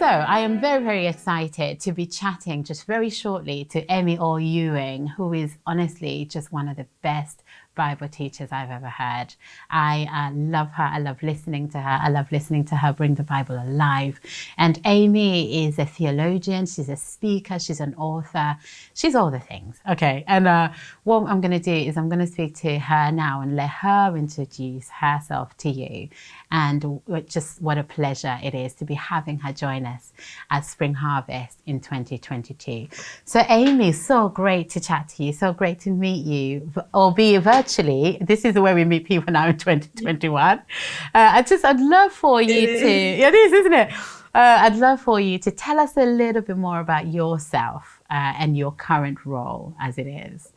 So I am very, very excited to be chatting just very shortly to Amy Orr-Ewing, who is honestly just one of the best Bible teachers I've ever heard. I love her. I love listening to her. I love listening to her bring the Bible alive. And Amy is a theologian. She's a speaker. She's an author. She's all the things. Okay. And what I'm going to do is I'm going to speak to her now and let her introduce herself to you. And just what a pleasure it is to be having her join us at Spring Harvest in 2022. So Amy, so great to chat to you. So great to meet you, albeit virtually. This is the way we meet people now in 2021. I'd love for you it is, isn't it? I'd love for you to tell us a little bit more about yourself and your current role as it is.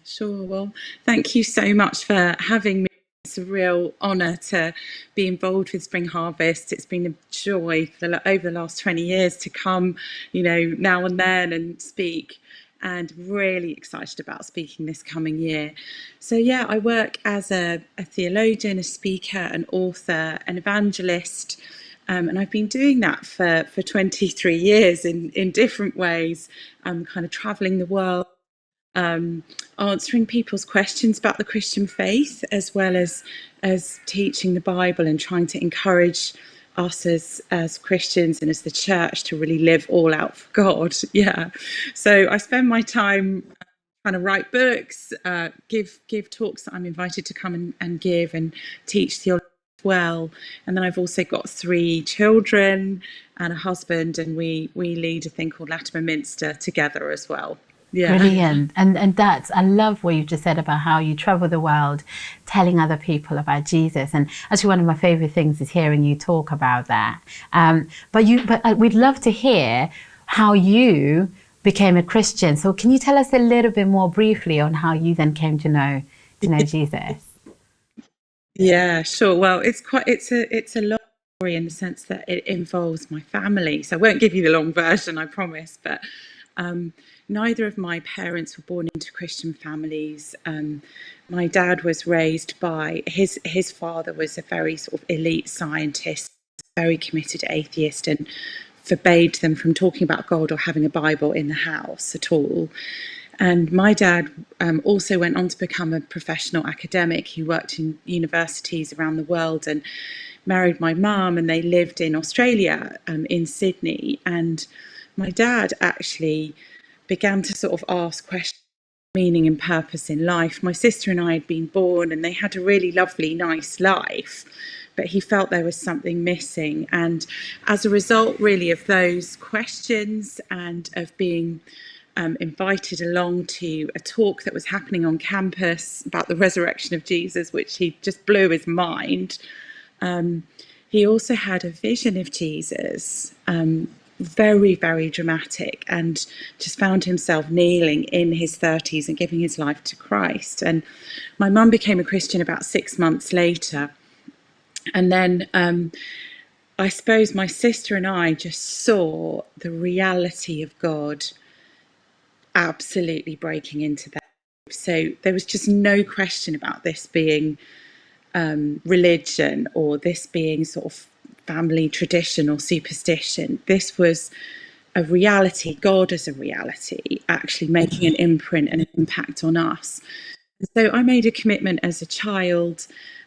Sure. Well, thank you so much for having me. It's a real honour to be involved with Spring Harvest. It's been a joy over the last 20 years to come, now and then and speak, and really excited about speaking this coming year. So yeah, I work as a theologian, a speaker, an author, an evangelist, and I've been doing that for 23 years in different ways, kind of travelling the world, answering people's questions about the Christian faith, as well as teaching the Bible and trying to encourage us as Christians and as the church to really live all out for God. Yeah. So I spend my time trying to write books, give talks that I'm invited to come and give, and teach theology as well. And then I've also got 3 children and a husband, and we lead a thing called Latimer Minster together as well. Yeah. Brilliant. And that's, I love what you just said about how you travel the world telling other people about Jesus. And actually one of my favorite things is hearing you talk about that. But we'd love to hear how you became a Christian. So can you tell us a little bit more briefly on how you then came to know Jesus? Yeah, sure. Well, it's a long story in the sense that it involves my family. So I won't give you the long version, I promise, but neither of my parents were born into Christian families. My dad was raised by his father was a very sort of elite scientist, very committed atheist, and forbade them from talking about God or having a Bible in the house at all. And my dad also went on to become a professional academic. He worked in universities around the world and married my mum, and they lived in Australia, in Sydney. And my dad actually began to sort of ask questions of meaning and purpose in life. My sister and I had been born, and they had a really lovely, nice life, but he felt there was something missing. And as a result, really, of those questions and of being invited along to a talk that was happening on campus about the resurrection of Jesus, which he just blew his mind, he also had a vision of Jesus, very, very dramatic, and just found himself kneeling in his 30s and giving his life to Christ. And my mum became a Christian about 6 months later. And then I suppose my sister and I just saw the reality of God absolutely breaking into that. So there was just no question about this being religion, or this being sort of family tradition or superstition. This was a reality, God as a reality, actually making an imprint and an impact on us. So I made a commitment as a child,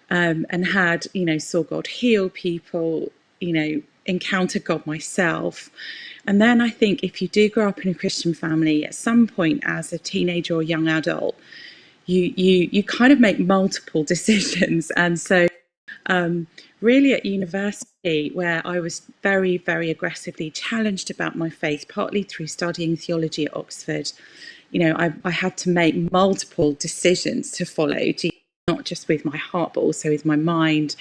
and had, saw God heal people, encountered God myself. And then I think if you do grow up in a Christian family, at some point as a teenager or young adult, you kind of make multiple decisions. And so really at university, where I was very, very aggressively challenged about my faith, partly through studying theology at Oxford, I had to make multiple decisions to follow Jesus, not just with my heart, but also with my mind.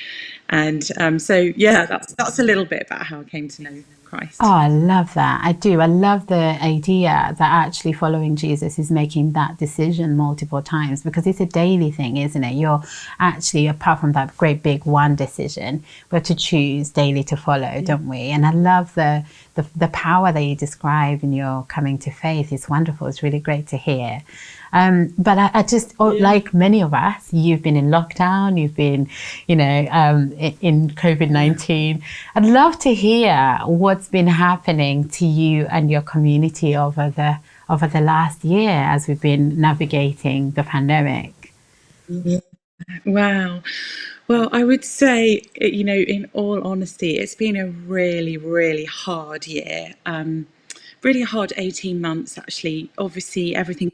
And so, yeah, that's a little bit about how I came to know Christ. Oh, I love that. I do. I love the idea that actually following Jesus is making that decision multiple times, because it's a daily thing, isn't it? You're actually, apart from that great big one decision, we're to choose daily to follow, don't we? And I love the power that you describe in your coming to faith. It's wonderful. It's really great to hear. But I just, like many of us, you've been in lockdown, you've been, in COVID-19. I'd love to hear what's what's been happening to you and your community over the last year as we've been navigating the pandemic. Yeah. Wow. Well, I would say, in all honesty, it's been a really, really hard year. Really hard 18 months, actually. Obviously, everything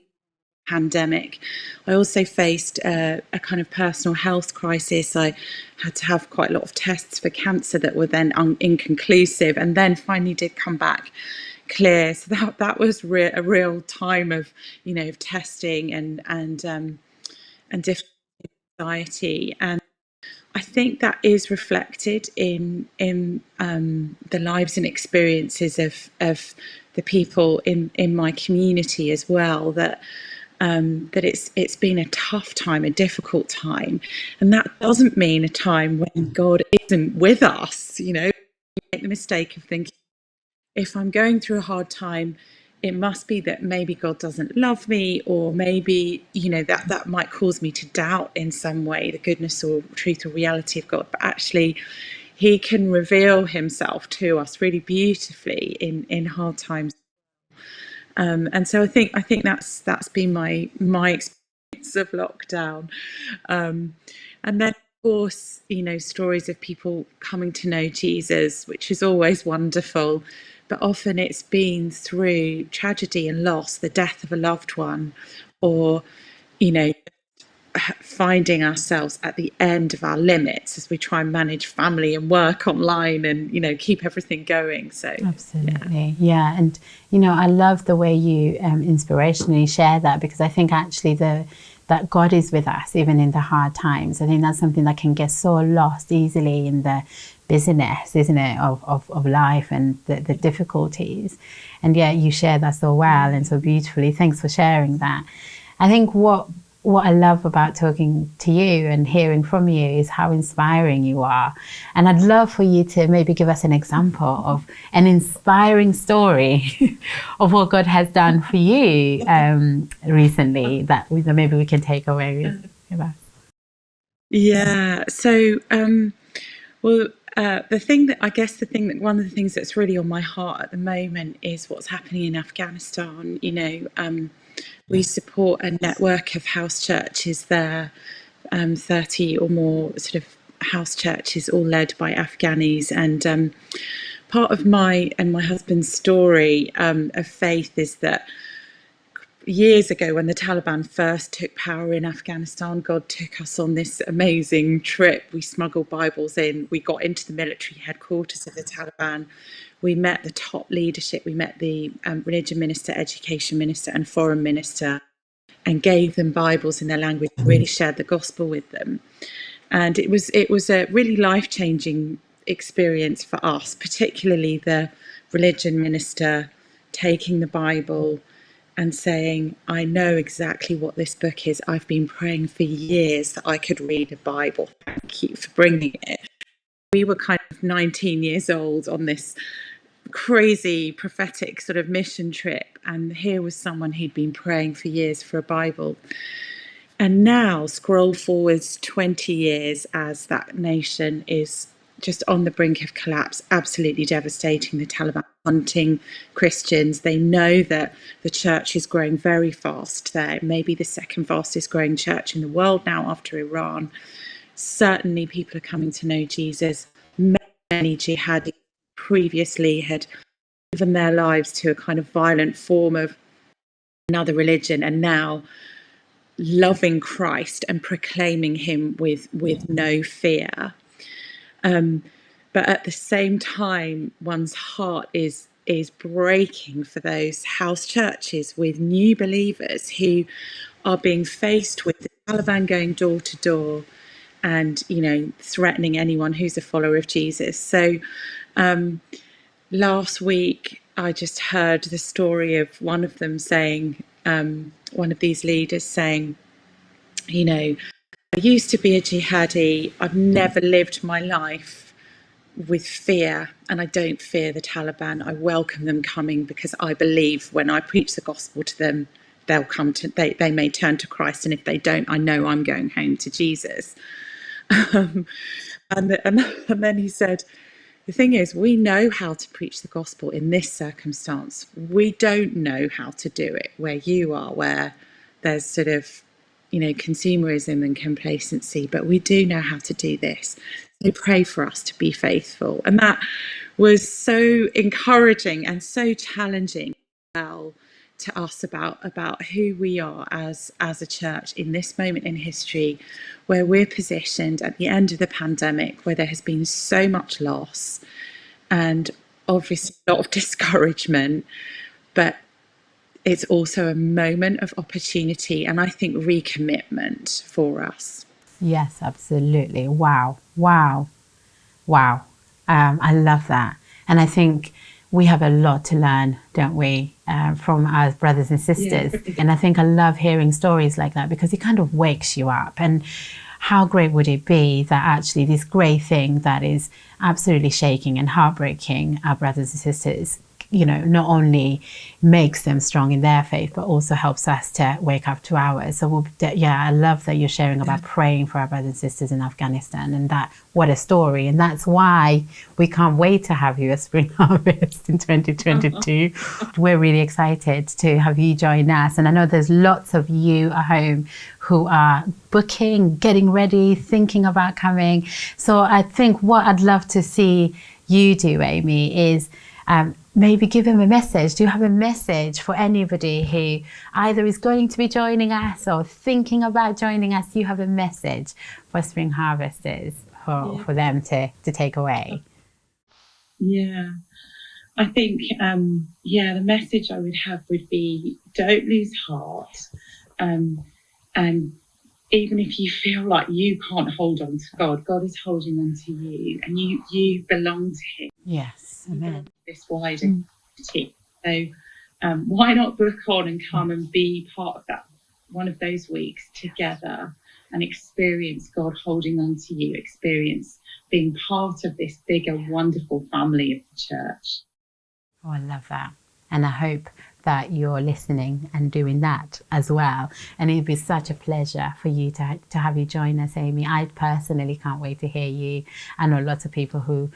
pandemic. I also faced a kind of personal health crisis. I had to have quite a lot of tests for cancer that were then inconclusive, and then finally did come back clear. So that was a real time of, of testing and different anxiety. And I think that is reflected in the lives and experiences of the people in my community as well. That it's been a tough time, a difficult time, and that doesn't mean a time when God isn't with us. You make the mistake of thinking, if I'm going through a hard time, it must be that maybe God doesn't love me, or maybe, that might cause me to doubt in some way the goodness or truth or reality of God. But actually, he can reveal himself to us really beautifully in hard times. And so I think that's been my experience of lockdown. And then, of course, stories of people coming to know Jesus, which is always wonderful. But often it's been through tragedy and loss, the death of a loved one, or, finding ourselves at the end of our limits as we try and manage family and work online and, keep everything going. So absolutely. Yeah. And, I love the way you inspirationally share that, because I think actually that God is with us even in the hard times. I think that's something that can get so lost easily in the busyness, isn't it, of life and the difficulties. And yeah, you share that so well and so beautifully. Thanks for sharing that. I think what I love about talking to you and hearing from you is how inspiring you are. And I'd love for you to maybe give us an example of an inspiring story of what God has done for you recently that maybe we can take away with us. Yeah. So, well, one of the things that's really on my heart at the moment is what's happening in Afghanistan. We support a network of house churches there, 30 or more sort of house churches, all led by Afghanis. And part of my and my husband's story of faith is that years ago, when the Taliban first took power in Afghanistan, God took us on this amazing trip. We smuggled Bibles in. We got into the military headquarters of the Taliban. We met the top leadership. We met the religion minister, education minister, and foreign minister, and gave them Bibles in their language. Really shared the gospel with them, and it was a really life-changing experience for us, particularly the religion minister taking the Bible and saying, I know exactly what this book is. I've been praying for years that I could read a Bible. Thank you for bringing it. We were kind of 19 years old on this crazy prophetic sort of mission trip. And here was someone who'd been praying for years for a Bible. And now scroll forwards 20 years as that nation is just on the brink of collapse, absolutely devastating. The Taliban hunting Christians. They know that the church is growing very fast there, maybe the second fastest growing church in the world now after Iran. Certainly people are coming to know Jesus. Many jihadis previously had given their lives to a kind of violent form of another religion, and now loving Christ and proclaiming him with no fear. But at the same time, one's heart is breaking for those house churches with new believers who are being faced with the Taliban going door to door and, threatening anyone who's a follower of Jesus. So last week, I just heard the story of one of them saying, one of these leaders saying, I used to be a jihadi. I've never lived my life with fear, and I don't fear the Taliban. I welcome them coming because I believe when I preach the gospel to them, they'll come to, they may turn to Christ, and if they don't, I know I'm going home to Jesus. And then he said, the thing is, we know how to preach the gospel in this circumstance. We don't know how to do it where you are, where there's sort of, consumerism and complacency, but we do know how to do this. So pray for us to be faithful. And that was so encouraging and so challenging well to us about who we are as a church in this moment in history, where we're positioned at the end of the pandemic, where there has been so much loss and obviously a lot of discouragement, but it's also a moment of opportunity and I think recommitment for us. Yes, absolutely. Wow. I love that. And I think we have a lot to learn, don't we, from our brothers and sisters. Yeah. And I think I love hearing stories like that because it kind of wakes you up. And how great would it be that actually this great thing that is absolutely shaking and heartbreaking our brothers and sisters, not only makes them strong in their faith, but also helps us to wake up to ours. So I love that you're sharing about praying for our brothers and sisters in Afghanistan, and that, what a story. And that's why we can't wait to have you at Spring Harvest in 2022. We're really excited to have you join us. And I know there's lots of you at home who are booking, getting ready, thinking about coming. So I think what I'd love to see you do, Amy, is maybe give him a message. Do you have a message for anybody who either is going to be joining us or thinking about joining us? Do you have a message for Spring Harvesters for them to take away? Yeah, I think, the message I would have would be, don't lose heart. And even if you feel like you can't hold on to God, God is holding on to you, and you belong to him. Yes, amen. This wider community. So why not book on and come and be part of that, one of those weeks together, and experience God holding on to you, experience being part of this bigger, wonderful family of the church. Oh, I love that. And I hope that you're listening and doing that as well. And it'd be such a pleasure for you to have you join us, Amy. I personally can't wait to hear you. I know lots of people who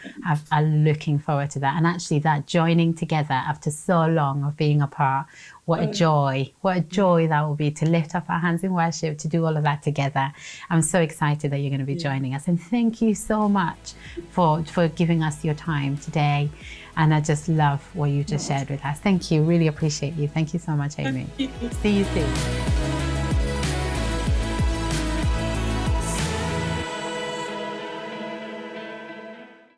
are looking forward to that. And actually that joining together after so long of being apart, what a joy that will be to lift up our hands in worship, to do all of that together. I'm so excited that you're going to be joining us. And thank you so much for giving us your time today. And I just love what you just shared with us. Thank you. Really appreciate you. Thank you so much, Amy. See you soon.